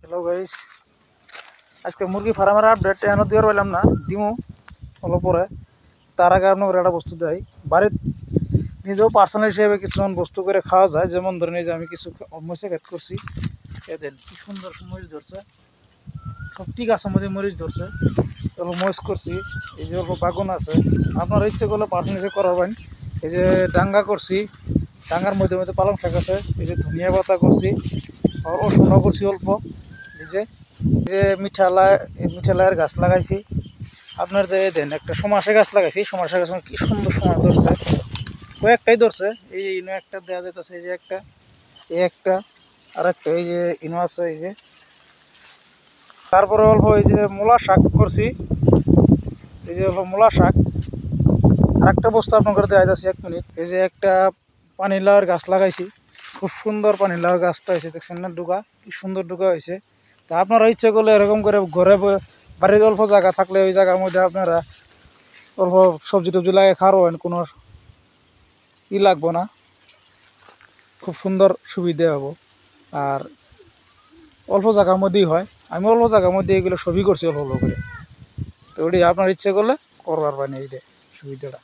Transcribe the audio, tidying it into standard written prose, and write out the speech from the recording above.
Hello guys, আজকে মুরগি ফার্মের আপডেট এখনো দিতে পারলাম না, দিমু অল্প পরে। তার আগে আপনার একটা বস্তু দেয় বাড়ির নিজেও পার্সোনাল হিসেবে কিছুমান বস্তু করে খাওয়া যায়। যেমন ধরেন এই যে আমি কিছু মরিচে খেত করছি, এ দেন কি সুন্দর মরিচ ধরছে, সবটি গাছের মধ্যে মরিচ ধরছে। অল্প মরিচ করছি, এই যে অল্প বাগুন আছে। আপনার ইচ্ছে করলে পার্সোনাল হিসেবে করাবেন। এই যে ডাঙ্গা করছি, ডাঙ্গার মধ্যে মধ্যে পালং শাক আছে। এই যে ধনিয়া পাতা করছি, আর রসুনও করছি অল্প। এই যে মিঠালাইয়ের গাছ লাগাইছি। আপনার যে দেন একটা সমাসে গাছ লাগাইছি, সমাসে গাছ কি সুন্দর সময় ধরছে, কয়েকটাই ধরছে। এই যে ইনো একটা দেওয়া যেতেছে, এই যে একটা, এই একটা, আর একটা এই যে ইনো আছে। এই যে তারপরে অল্প এই যে মূলা শাক করছি, এই যে অল্প মূলা শাক। আর একটা বস্তু আপনার দেওয়া যাচ্ছে, 1 মিনিট। এই যে একটা পানিলাউয়ের গাছ লাগাইছি, খুব সুন্দর পানিলাউয়ের গাছটা হয়েছে, দেখছেন না? ডুগা কি সুন্দর ডুগা হয়েছে। তা আপনারা ইচ্ছে করলে এরকম করে ঘরে বাড়ির অল্প জায়গা থাকলে ওই জায়গার মধ্যে আপনারা অল্প সবজি টবজি লাগিয়ে খাওয়াবেন, কোনো লাগবো না, খুব সুন্দর সুবিধা হবো। আর অল্প জায়গার মধ্যেই হয়, আমি অল্প জায়গার মধ্যে এগুলো সবই করছি অল্প অল্প করে। তো ওটি আপনার ইচ্ছে করলে করবার পারেন, এইটা সুবিধাটা।